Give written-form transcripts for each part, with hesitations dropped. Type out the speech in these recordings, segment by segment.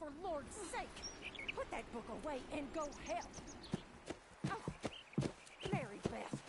for Lord's sake! Put that book away and go help! Oh, Mary Beth.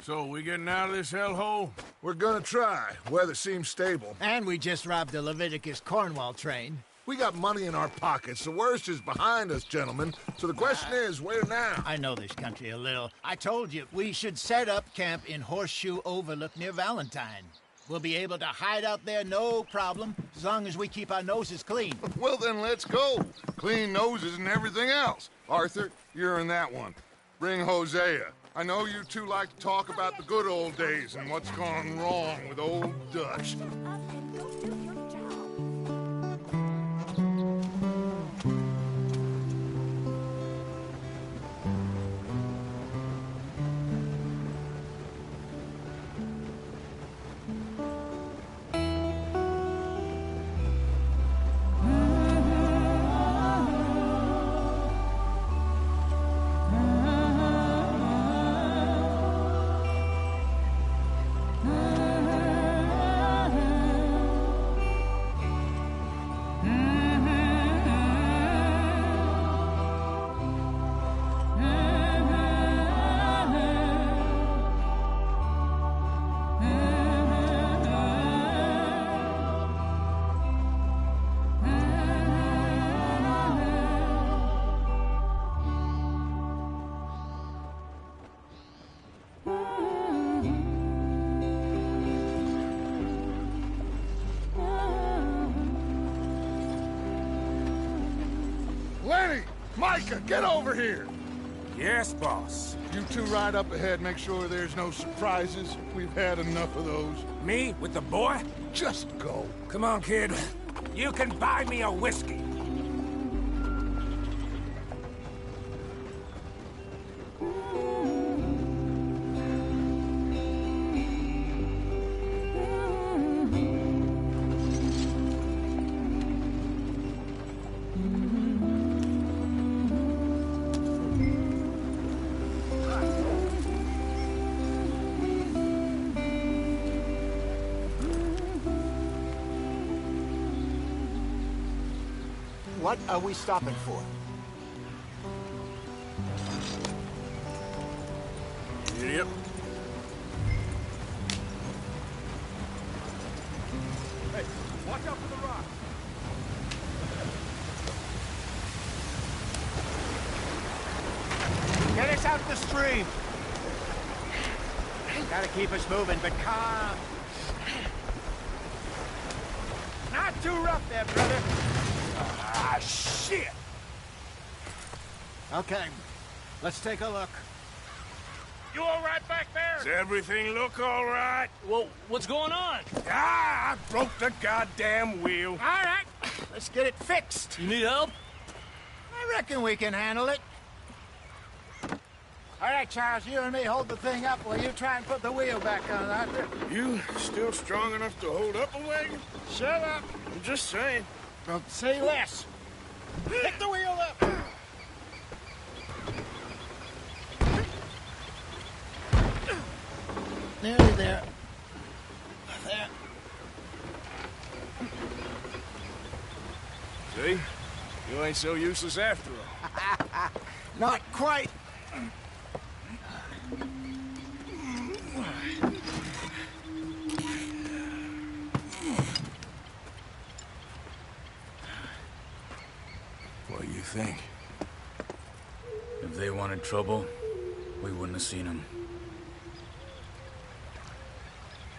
So, we getting out of this hellhole? We're gonna try. Weather seems stable. And we just robbed the Leviticus Cornwall train. We got money in our pockets. The worst is behind us, gentlemen. So the question is, where now? I know this country a little. I told you, we should set up camp in Horseshoe Overlook near Valentine. We'll be able to hide out there, no problem, as long as we keep our noses clean. Well, then let's go. Clean noses and everything else. Arthur, you're in that one. Bring Hosea. I know you two like to talk about the good old days and what's gone wrong with old Dutch. Up and go do your job. Lenny! Micah, get over here! Yes, boss. You two ride up ahead, make sure there's no surprises. We've had enough of those. Me? With the boy? Just go. Come on, kid. You can buy me a whiskey. What are we stopping for? Yep. Hey, watch out for the rock. Get us out the stream! Gotta keep us moving, but calm. Not too rough there, brother. Ah, shit! Okay, let's take a look. You all right back there? Does everything look all right? Well, what's going on? Ah, I broke the goddamn wheel. All right, let's get it fixed. You need help? I reckon we can handle it. All right, Charles, you and me hold the thing up while you try and put the wheel back on, Arthur. You still strong enough to hold up a wagon? Shut up. I'm just saying. Don't say less. Pick the wheel up. Nearly there. There. See? You ain't so useless after all. Not quite. What do you think? If they wanted trouble, we wouldn't have seen them.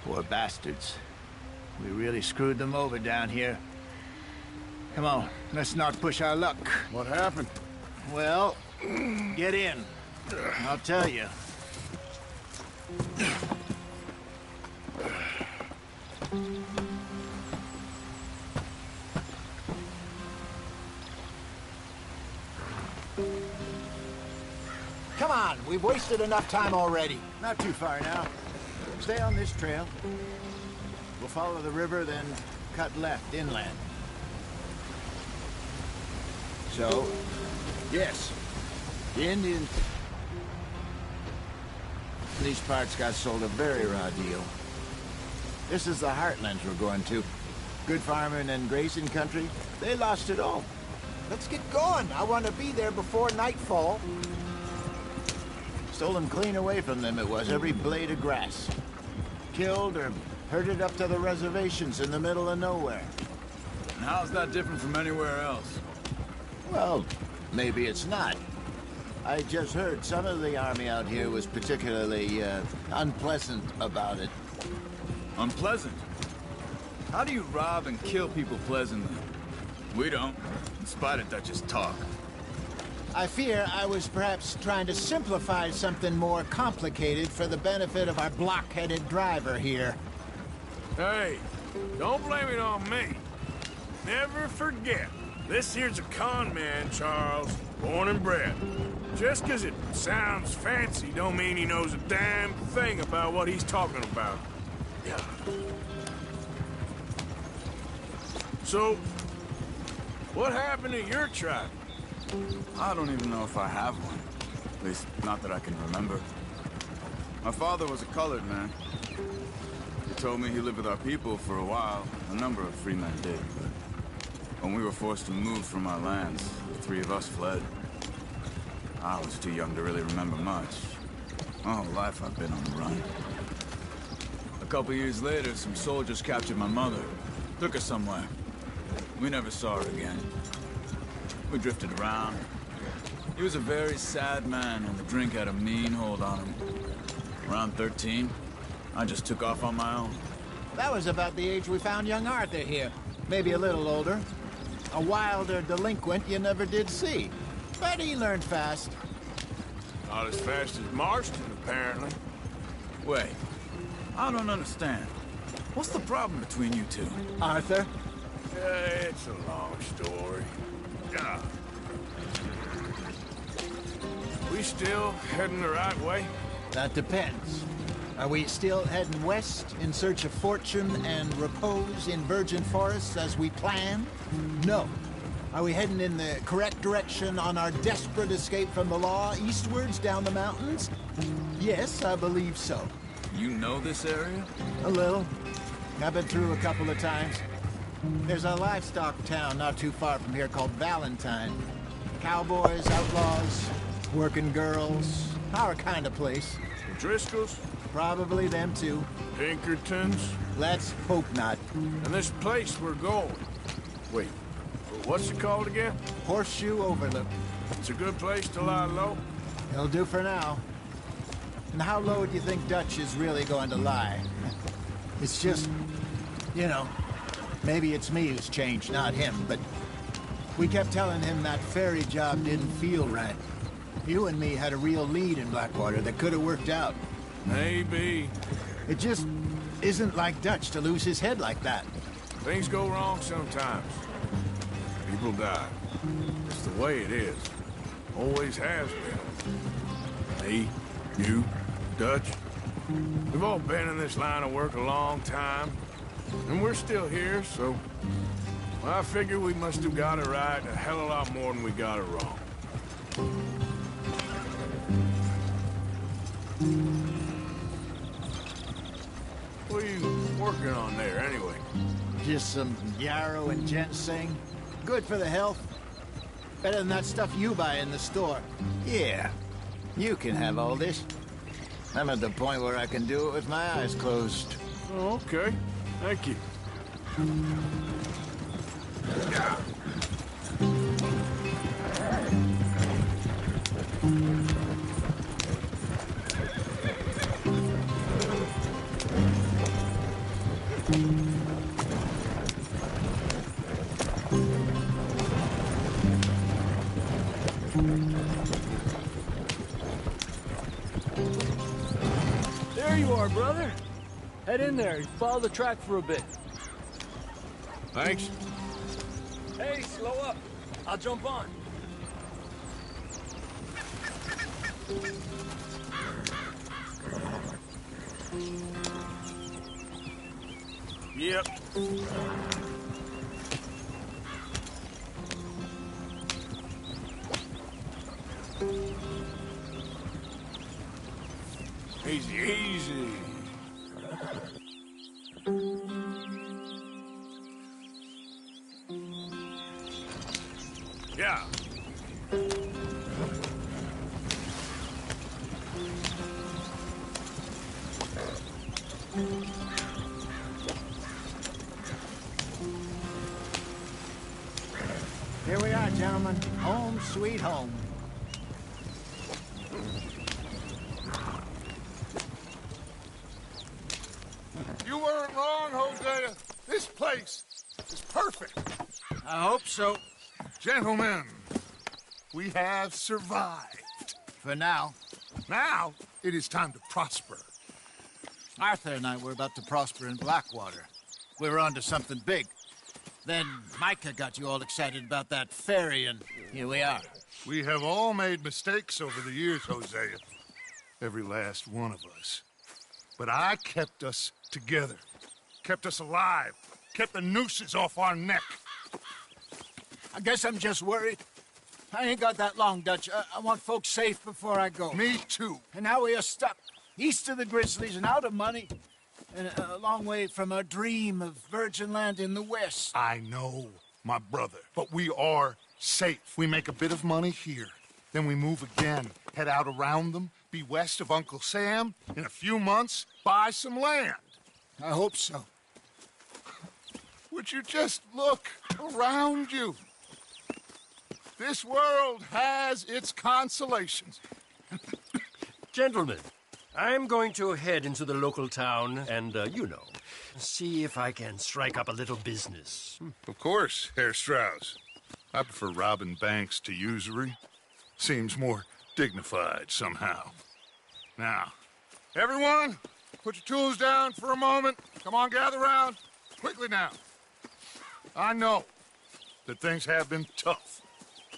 Poor bastards. We really screwed them over down here. Come on, let's not push our luck. What happened? Well, get in. I'll tell you. Come on, we've wasted enough time already. Not too far now. Stay on this trail. We'll follow the river, then cut left inland. So, yes, the Indians in these parts got sold a very raw deal. This is the heartlands we're going to. Good farming and grazing country. They lost it all. Let's get going. I want to be there before nightfall. Stolen clean away from them it was, every blade of grass. Killed or herded up to the reservations in the middle of nowhere. And how's that different from anywhere else? Well, maybe it's not. I just heard some of the army out here was particularly, unpleasant about it. Unpleasant? How do you rob and kill people pleasantly? We don't, in spite of Dutch's talk. I fear I was perhaps trying to simplify something more complicated for the benefit of our block-headed driver here. Hey, don't blame it on me. Never forget, this here's a con man, Charles, born and bred. Just 'cause it sounds fancy don't mean he knows a damn thing about what he's talking about. Yeah. So, what happened to your tribe? I don't even know if I have one. At least, not that I can remember. My father was a colored man. He told me he lived with our people for a while. A number of free men did, but when we were forced to move from our lands, the three of us fled. I was too young to really remember much. My whole life I've been on the run. A couple years later, some soldiers captured my mother. Took her somewhere. We never saw her again. We drifted around. He was a very sad man, and the drink had a mean hold on him. Around 13, I just took off on my own. That was about the age we found young Arthur here. Maybe a little older. A wilder delinquent you never did see. But he learned fast. Not as fast as Marston, apparently. Wait, I don't understand. What's the problem between you two? Arthur? It's a long story. Yeah. We still heading the right way? That depends. Are we still heading west in search of fortune and repose in virgin forests as we planned? No. Are we heading in the correct direction on our desperate escape from the law eastwards down the mountains? Yes, I believe so. You know this area? A little. I've been through a couple of times. There's a livestock town not too far from here called Valentine. Cowboys, outlaws, working girls, our kind of place. The Driscolls? Probably them too. Pinkertons? Let's hope not. And this place we're going. Wait, what's it called again? Horseshoe Overlook. It's a good place to lie low. It'll do for now. And how low do you think Dutch is really going to lie? It's just, you know, maybe it's me who's changed, not him, but we kept telling him that ferry job didn't feel right. You and me had a real lead in Blackwater that could have worked out. Maybe. It just isn't like Dutch to lose his head like that. Things go wrong sometimes. People die. It's the way it is. Always has been. Me, you, Dutch. We've all been in this line of work a long time. And we're still here, so... well, I figure we must have got it right a hell of a lot more than we got it wrong. What are you working on there, anyway? Just some yarrow and ginseng. Good for the health. Better than that stuff you buy in the store. Yeah, you can have all this. I'm at the point where I can do it with my eyes closed. Oh, okay. Thank you. Yeah. There you are, brother. Head in there and follow the track for a bit. Thanks. Hey, slow up. I'll jump on. Yep. Easy, easy. Yeah. Here we are, gentlemen. Home sweet home. You weren't wrong, Hosea. This place is perfect. I hope so. Gentlemen, we have survived. For now. Now, it is time to prosper. Arthur and I were about to prosper in Blackwater. We were onto something big. Then Micah got you all excited about that ferry, and here we are. We have all made mistakes over the years, Hosea. Every last one of us. But I kept us together. Kept us alive. Kept the nooses off our neck. I guess I'm just worried. I ain't got that long, Dutch. I want folks safe before I go. Me too. And now we are stuck, east of the Grizzlies and out of money, and a long way from our dream of virgin land in the west. I know, my brother, but we are safe. We make a bit of money here, then we move again, head out around them, be west of Uncle Sam, in a few months, buy some land. I hope so. Would you just look around you? This world has its consolations. Gentlemen, I'm going to head into the local town and, see if I can strike up a little business. Of course, Herr Strauss. I prefer robbing banks to usury. Seems more dignified somehow. Now, everyone, put your tools down for a moment. Come on, gather round. Quickly now. I know that things have been tough,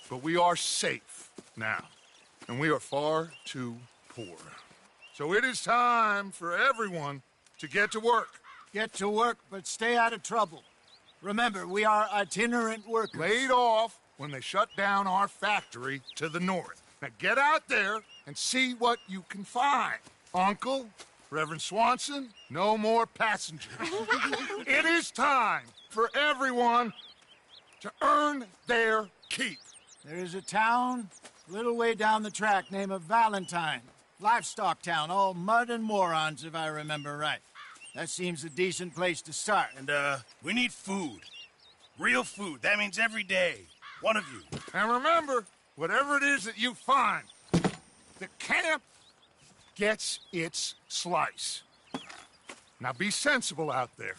but we are safe now, and we are far too poor. So it is time for everyone to get to work. Get to work, but stay out of trouble. Remember, we are itinerant workers. Laid off when they shut down our factory to the north. Now get out there and see what you can find. Uncle, Reverend Swanson, no more passengers. It is time for everyone to earn their keep. There is a town a little way down the track named Valentine. Livestock town, all mud and morons, if I remember right. That seems a decent place to start. And, we need food. Real food. That means every day. One of you. And remember, whatever it is that you find, the camp gets its slice. Now be sensible out there.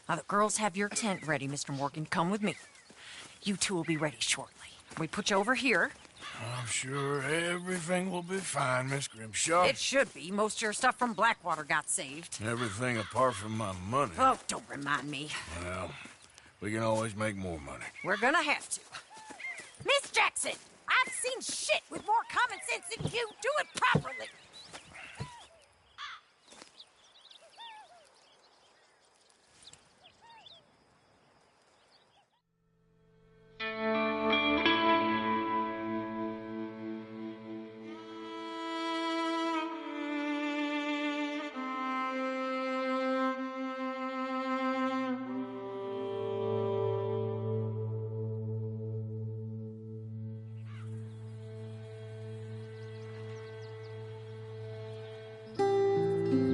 Now, the girls have your tent ready, Mr. Morgan. Come with me. You two will be ready shortly. We put you over here. I'm sure everything will be fine, Miss Grimshaw. It should be. Most of your stuff from Blackwater got saved. Everything apart from my money. Oh, don't remind me. Well, we can always make more money. We're gonna have to. Miss Jackson, I've seen shit with more common sense than you. Do it properly.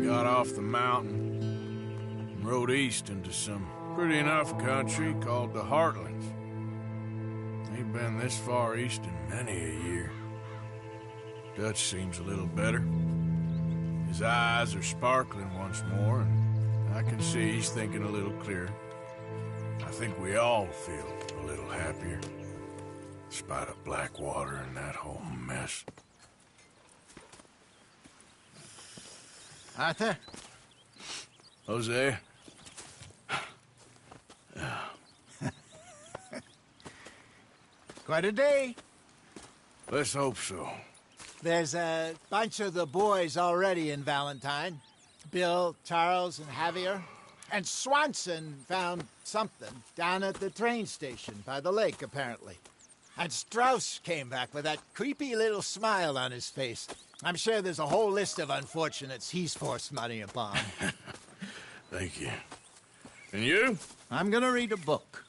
Got off the mountain and rode east into some pretty enough country called the Heartlands. Ain't been this far east in many a year. Dutch seems a little better. His eyes are sparkling once more, and I can see he's thinking a little clearer. I think we all feel a little happier, in spite of Blackwater and that whole mess. Arthur? Jose? Quite a day. Let's hope so. There's a bunch of the boys already in Valentine. Bill, Charles, and Javier. And Swanson found something down at the train station by the lake, apparently. And Strauss came back with that creepy little smile on his face. I'm sure there's a whole list of unfortunates he's forced money upon. Thank you. And you? I'm gonna read a book.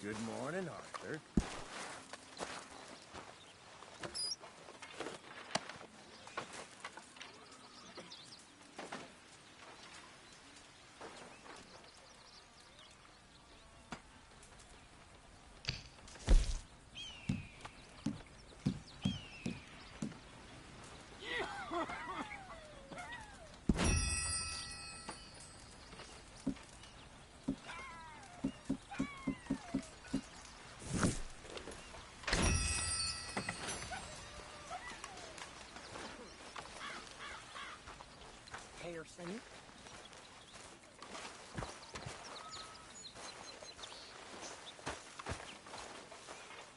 Good morning, Arthur. Harrison.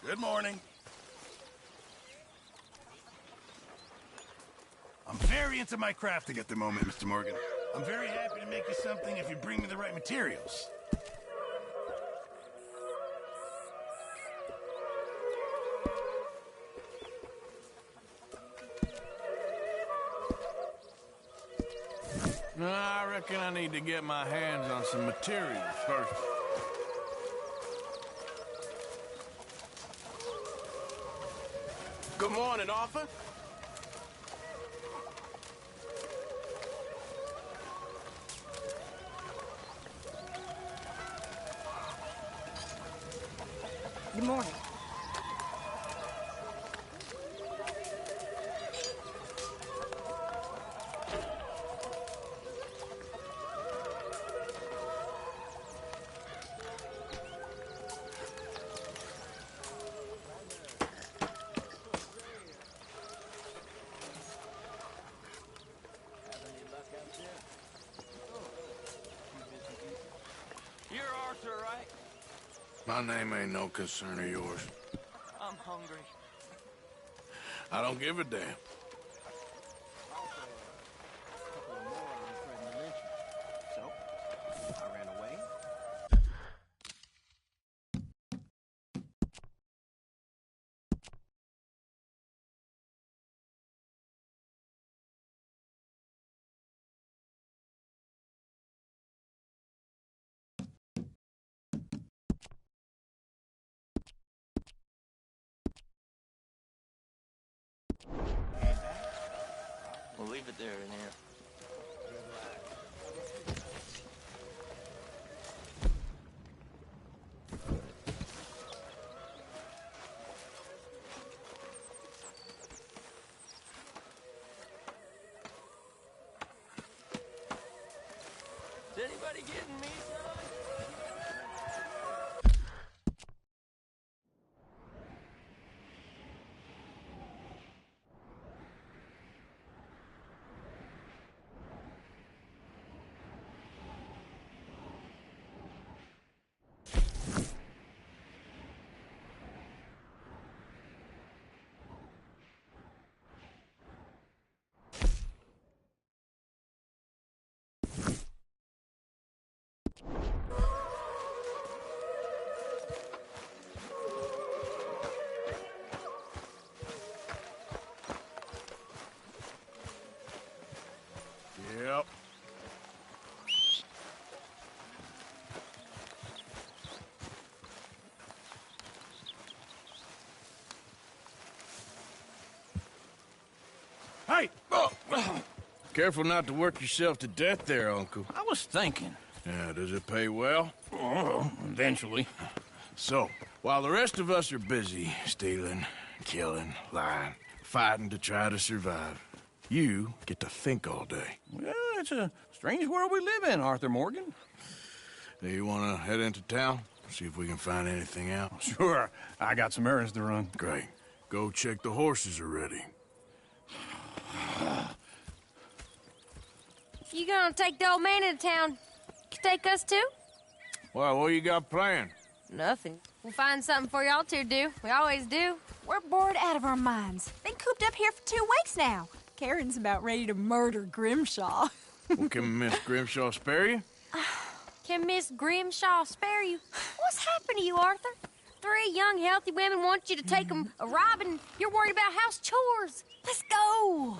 Good morning. I'm very into my crafting at the moment, Mr. Morgan. I'm very happy to make you something if you bring me the right materials. No, I reckon I need to get my hands on some materials first. Good morning, Arthur. Good morning. You're Arthur, right? My name ain't no concern of yours. I'm hungry. I don't give a damn. So, I ran away. We'll leave it there in here. Is anybody getting me some? Yep. Hey! Careful not to work yourself to death there, Uncle. I was thinking. Yeah, does it pay well? Oh, eventually. So, while the rest of us are busy stealing, killing, lying, fighting to try to survive, you get to think all day. Well, it's a strange world we live in, Arthur Morgan. Hey, you want to head into town? See if we can find anything out? Sure. I got some errands to run. Great. Go check the horses are ready. You gonna take the old man into town? You take us too? Well, what you got planned? Nothing. We'll find something for y'all to do. We always do. We're bored out of our minds. Been cooped up here for 2 weeks now. Karen's about ready to murder Grimshaw. Well, can Miss Grimshaw spare you? Can Miss Grimshaw spare you? What's happened to you, Arthur? 3 young, healthy women want you to take them a robbing. You're worried about house chores. Let's go.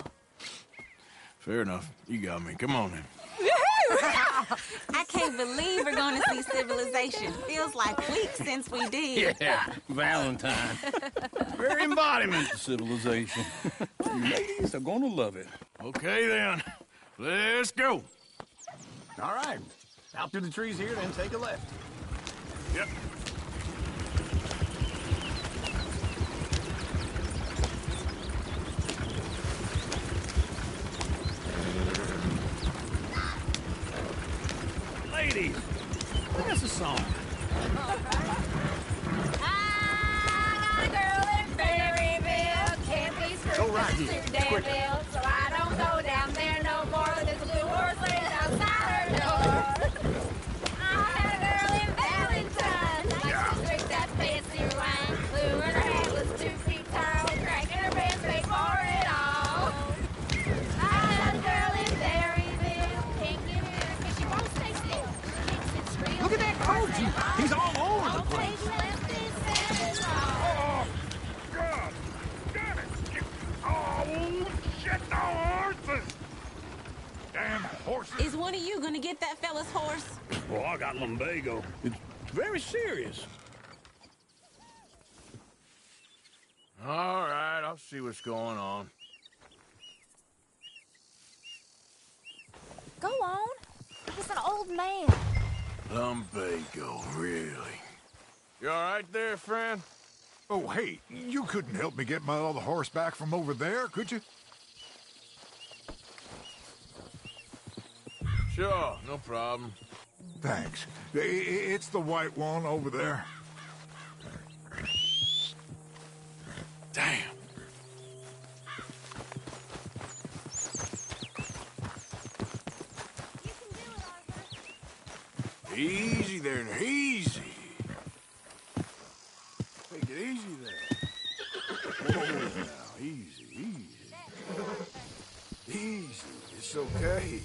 Fair enough. You got me. Come on then. Woohoo! I can't believe we're going to see civilization. Feels like weeks since we did. Yeah, Valentine. Very embodiment of civilization. Ladies are gonna love it. Okay, then. Let's go. All right. Out through the trees here, then take a left. Yep. Ladies, sing us a song. Go right here. Quick. So I don't go down there no more. There's a blue horse laying outside her door. I had a girl in Valentine. Like to drink that fancy wine. Blue and her head was 2 feet tall. Cracking her pants paid for it all. I had a girl in Berryville. Can't get her because she won't stay still. Kicks and screams. Look at that coach. He's all over the place. God! Damn it! Oh, shit, the horses! Damn horses! Is one of you going to get that fella's horse? Well, I got lumbago. It's very serious. All right, I'll see what's going on. Go on. He's an old man. Lumbago, really? You all right there, friend? Oh, hey, you couldn't help me get my other horse back from over there, could you? Sure, no problem. Thanks. It's the white one over there. Damn. Easy there, easy. Take it easy there. Whoa, now, easy, easy. Easy, it's okay.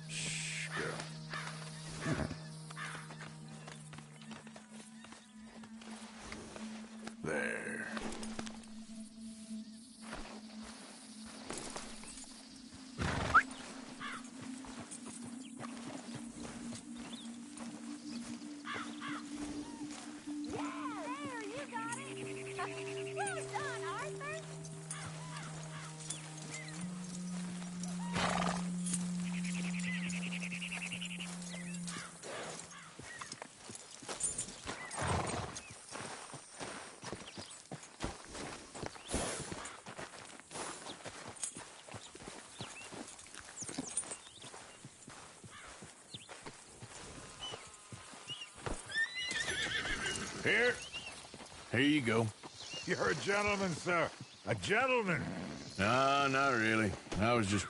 Shh, girl. There. Well done, Arthur. Here you go. You're a gentleman, sir. A gentleman. No, not really. I was just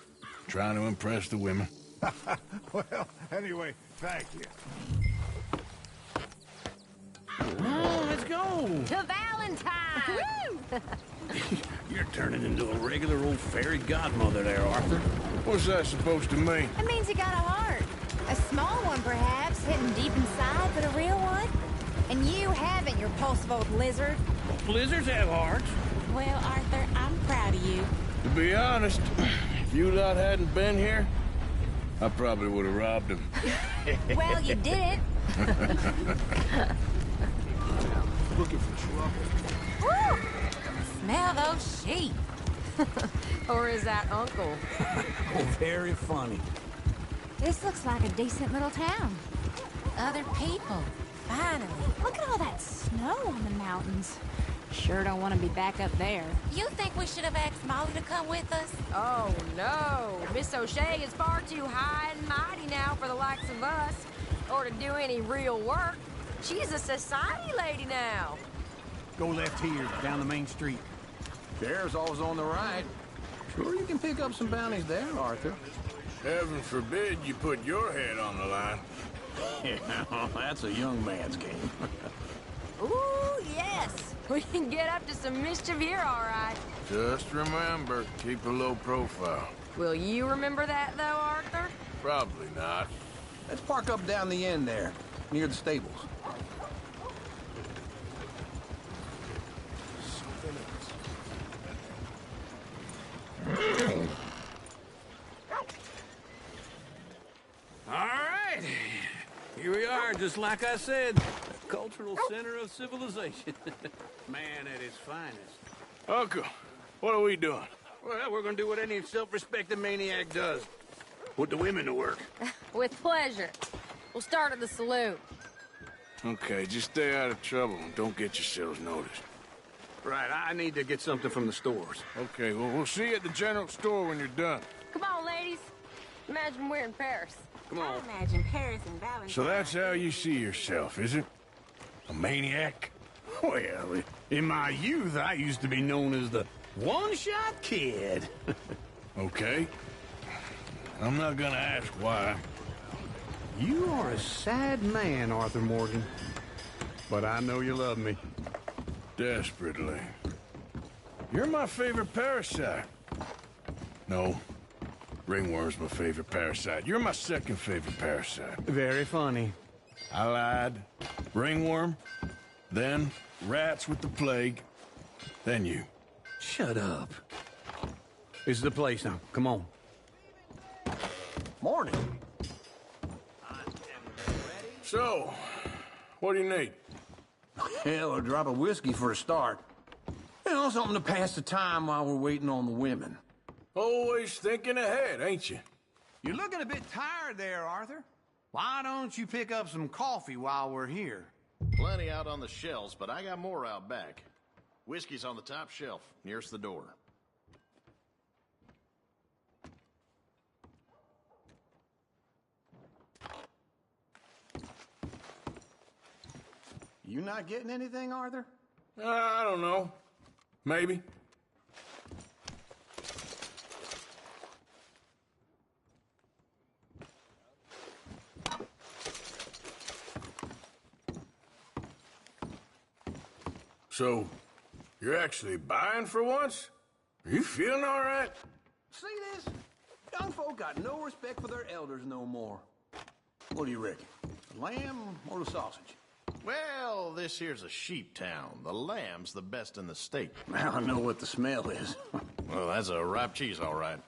trying to impress the women. Well, anyway, thank you. Oh, let's go. To Valentine! You're turning into a regular old fairy godmother there, Arthur. What's that supposed to mean? It means you got a heart. A small one, perhaps, hidden deep inside, but a real one. And you haven't, you repulsive old lizard. Blizzards have hearts. Well, Arthur, I'm proud of you. To be honest, if you lot hadn't been here, I probably would have robbed him. Well, you didn't. Looking for trouble. Woo! Smell those sheep. Or is that Uncle? Oh, very funny. This looks like a decent little town. Other people. Finally. Look at all that snow on the mountains. Sure don't want to be back up there. You think we should have asked Molly to come with us? Oh, no. Miss O'Shea is far too high and mighty now for the likes of us, or to do any real work. She's a society lady now. Go left here, down the main street. Sheriff's always on the right. Sure you can pick up some bounties there, Arthur. Heaven forbid you put your head on the line. Yeah, that's a young man's game. Ooh, yes. We can get up to some mischief here, all right. Just remember, keep a low profile. Will you remember that, though, Arthur? Probably not. Let's park up down the end there, near the stables. Here we are, just like I said. The cultural center of civilization. Man at his finest. Uncle, what are we doing? Well, we're gonna do what any self-respecting maniac does. Put the women to work. With pleasure. We'll start at the saloon. Okay, just stay out of trouble and don't get yourselves noticed. Right, I need to get something from the stores. Okay, well, we'll see you at the general store when you're done. Come on, ladies. Imagine we're in Paris. Come on. I imagine Paris and Valentine. So that's how you see yourself, is it? A maniac? Well, in my youth, I used to be known as the one-shot kid. Okay. I'm not gonna ask why. You are a sad man, Arthur Morgan. But I know you love me. Desperately. You're my favorite parasite. No. Ringworm's my favorite parasite. You're my second favorite parasite. Very funny. I lied. Ringworm. Then rats with the plague. Then you. Shut up. This is the place now. Come on. Morning. So, what do you need? Hell, a drop of whiskey for a start. You know, something to pass the time while we're waiting on the women. Always thinking ahead, ain't you? You're looking a bit tired there, Arthur. Why don't you pick up some coffee while we're here? Plenty out on the shelves, but I got more out back. Whiskey's on the top shelf, nearest the door. You not getting anything, Arthur? I don't know. Maybe. So, you're actually buying for once? Are you feeling all right? See this? Young folk got no respect for their elders no more. What do you reckon? The lamb or the sausage? Well, this here's a sheep town. The lamb's the best in the state. Now I know what the smell is. Well, that's a ripe cheese, all right.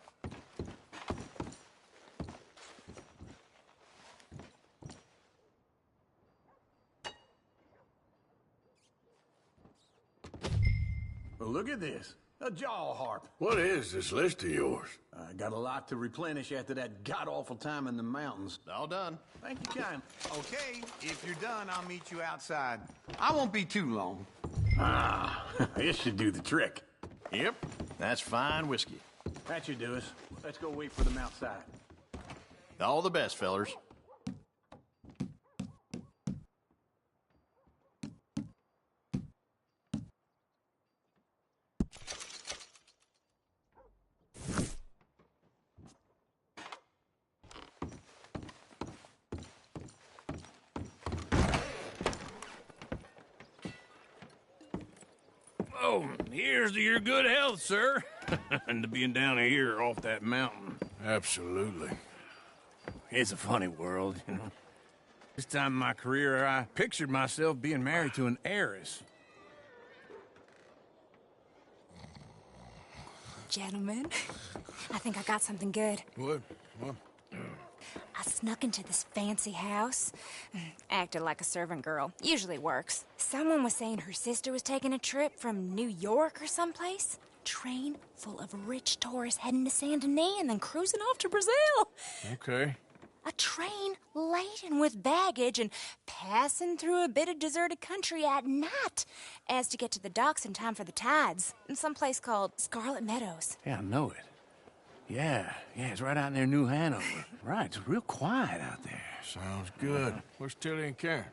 Well, look at this. A jaw harp. What is this list of yours? I got a lot to replenish after that god-awful time in the mountains. All done. Thank you, kind. Okay, if you're done, I'll meet you outside. I won't be too long. Ah, this should do the trick. Yep, that's fine whiskey. That should do us. Let's go wait for them outside. All the best, fellers. Oh, here's to your good health, sir. And to being down here off that mountain. Absolutely. It's a funny world, you know. This time in my career, I pictured myself being married to an heiress. Gentlemen, I think I got something good. What? I snuck into this fancy house. Acted like a servant girl. Usually works. Someone was saying her sister was taking a trip from New York or someplace. Train full of rich tourists heading to Saint Denis and then cruising off to Brazil. Okay. A train laden with baggage and passing through a bit of deserted country at night as to get to the docks in time for the tides in some place called Scarlet Meadows. Yeah, I know it. Yeah, it's right out near New Hanover. Right, it's real quiet out there. Sounds good. Where's Tilly and Karen?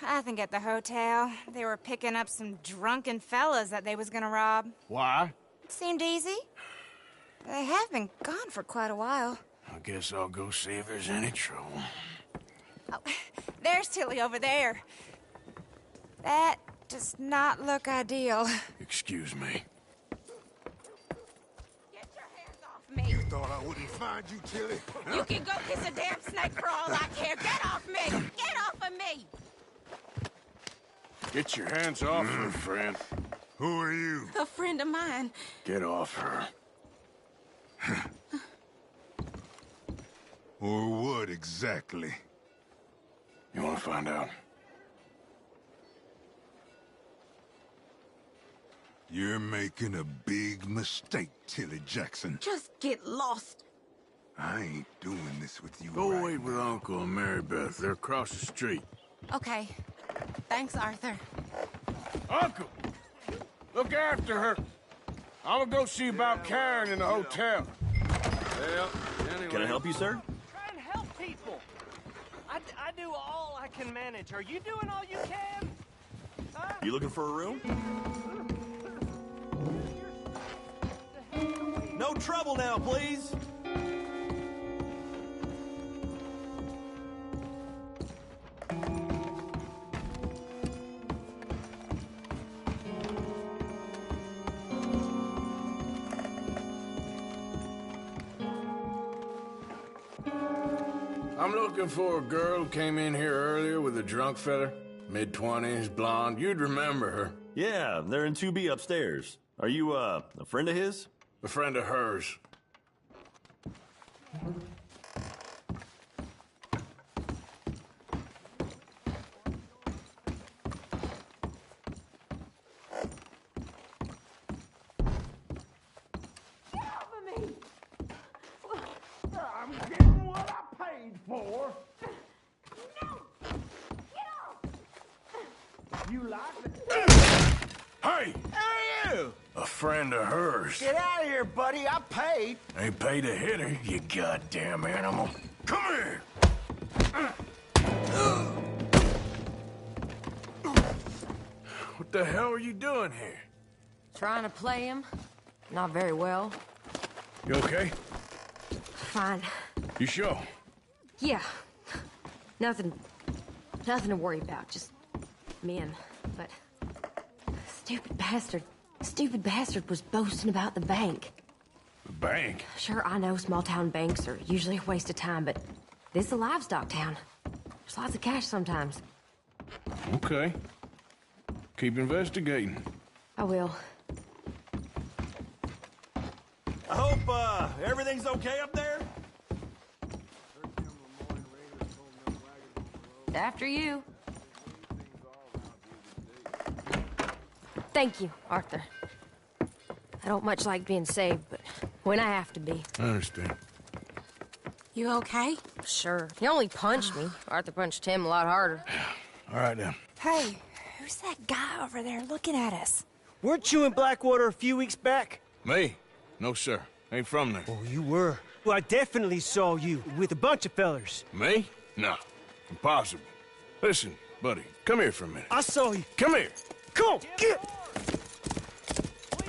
I think at the hotel. They were picking up some drunken fellas that they was gonna rob. Why? Seemed easy. They have been gone for quite a while. I guess I'll go see if there's any trouble. Oh, there's Tilly over there. That does not look ideal. Excuse me. Get your hands off me. You thought I wouldn't find you, Tilly? You can go kiss a damn snake for all I care. Get off me! Get off of me! Get your hands off her, friend. Who are you? A friend of mine. Get off her. Or what exactly? You gonna find out. You're making a big mistake, Tilly Jackson. Just get lost. I ain't doing this with you. Go right wait with now. Uncle and Mary Beth. They're across the street. Okay. Thanks, Arthur. Uncle! Look after her. I'm gonna go see about Karen in the hotel. Well, anyway. Can I help you, sir? Try and help people. I do all I can manage. Are you doing all you can? Huh? You looking for a room? No trouble now, please. I'm looking for a girl who came in here earlier with a drunk fella. Mid-20s, blonde. You'd remember her. Yeah, they're in 2B upstairs. Are you, a friend of his? A friend of hers. I'm getting what I paid for. You like it? Hey! Who are you? A friend of hers. Get out of here, buddy. I paid. Ain't paid to hit her, you goddamn animal. Come here! What the hell are you doing here? Trying to play him. Not very well. You okay? Fine. You sure? Yeah. Nothing to worry about. Just men. But stupid bastard was boasting about the bank. The bank? Sure, I know small town banks are usually a waste of time, but this is a livestock town. There's lots of cash sometimes. Okay. Keep investigating. I will. I hope, everything's okay up there? After you. Thank you, Arthur. I don't much like being saved, but when I have to be. I understand. You okay? Sure. He only punched me. Arthur punched him a lot harder. All right, then. Hey, who's that guy over there looking at us? Weren't you in Blackwater a few weeks back? Me? No, sir. Ain't from there. Oh, you were. Well, I definitely saw you with a bunch of fellers. Me? No. Impossible. Listen, buddy, come here for a minute. I saw you. Come here. Come on, get!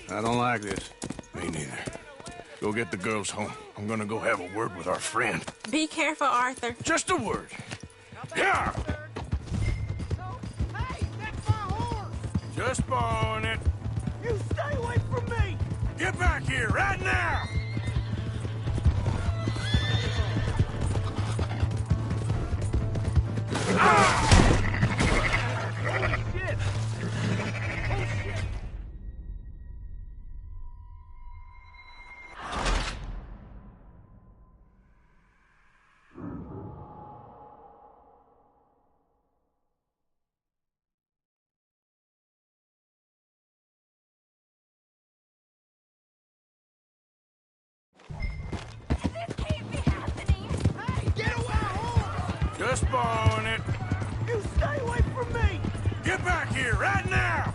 I don't like this. Me neither. Go get the girls home. I'm gonna go have a word with our friend. Be careful, Arthur. Just a word. Yeah! Hey, that's my horse! Just borrowing it. You stay away from me! Get back here right now! Shit! Oh, shit! Just borrowing it. You stay away from me! Get back here right now!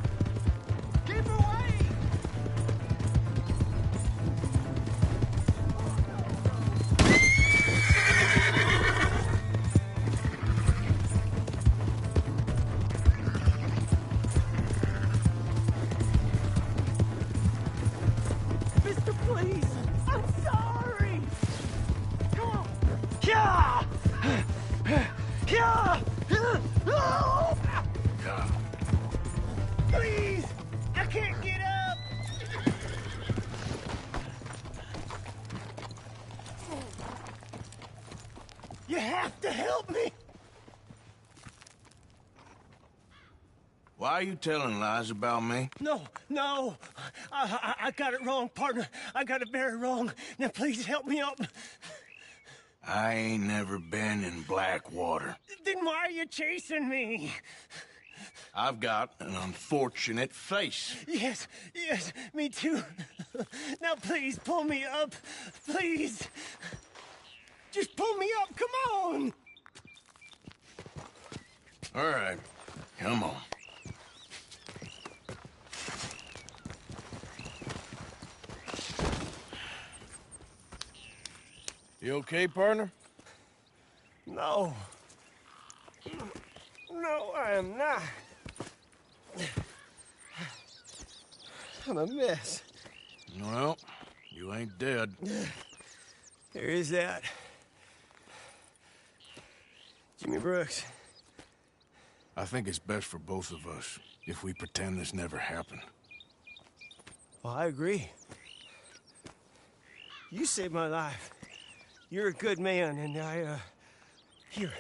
Keep away! Mister, please! I'm sorry! Come on! Yeah! Yeah! Please! I can't get up! You have to help me! Why are you telling lies about me? No, no! I got it wrong, partner. I got it very wrong. Now please help me up. I ain't never been in Blackwater. Then Then why are you chasing me? I've got an unfortunate face. Yes, me too. Now please, pull me up. Please. Just pull me up, come on! All right, come on. You okay, partner? No. No, I am not. I'm a mess. Well, you ain't dead. There is that. Jimmy Brooks. I think it's best for both of us if we pretend this never happened. Well, I agree. You saved my life. You're a good man, and Here.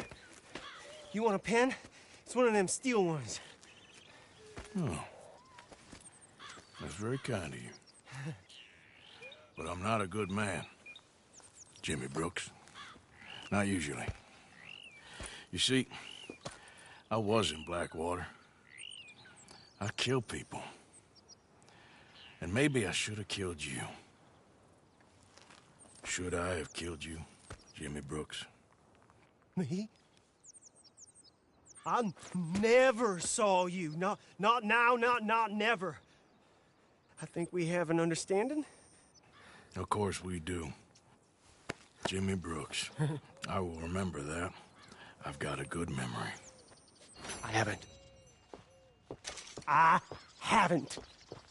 You want a pen? It's one of them steel ones. Oh. That's very kind of you. But I'm not a good man, Jimmy Brooks. Not usually. You see, I was in Blackwater. I killed people. And maybe I should have killed you. Should I have killed you, Jimmy Brooks? Me? I never saw you. Not now, not never. I think we have an understanding. Of course we do. Jimmy Brooks. I will remember that. I've got a good memory. I haven't.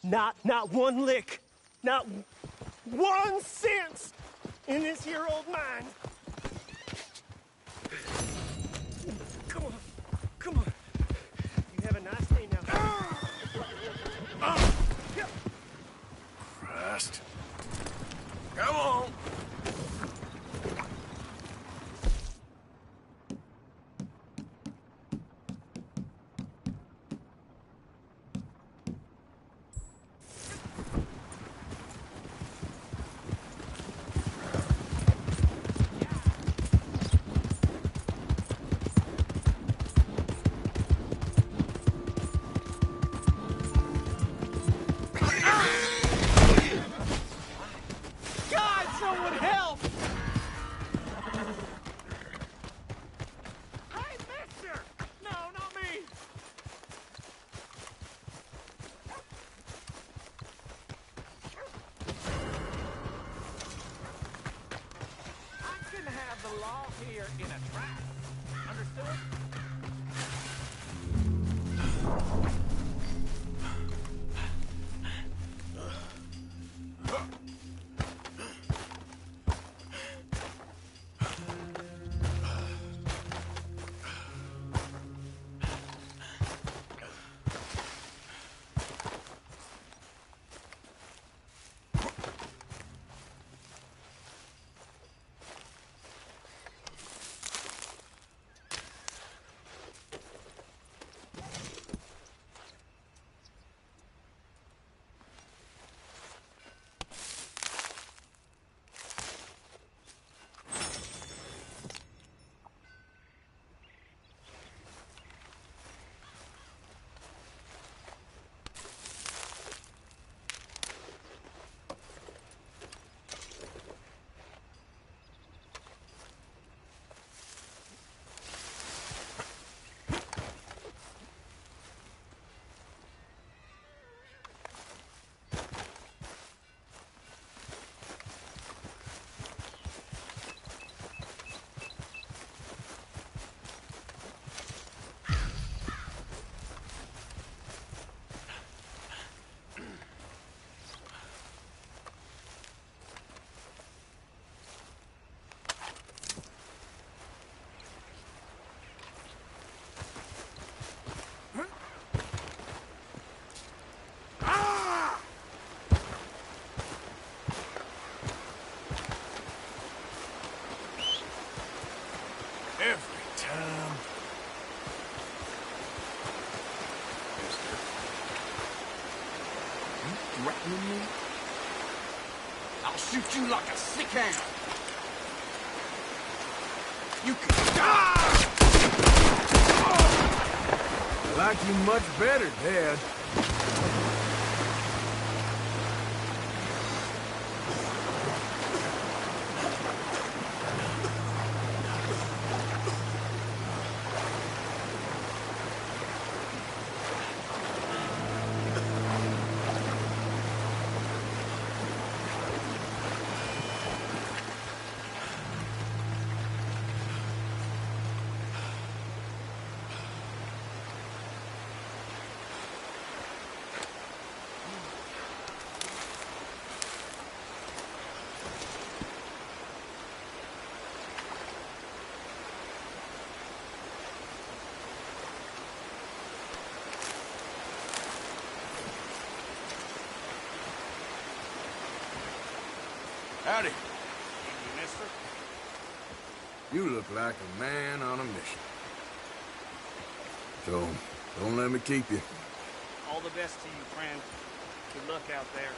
Not one lick. Not 1 cent in this here old mine. Come on. You have a nice day now. Christ. Come on. Every time. Mister. You threatening me? I'll shoot you like a sick hound. You can die! like you much better, Dad. Howdy. Evening, mister. You look like a man on a mission. So, don't let me keep you. All the best to you, friend. Good luck out there.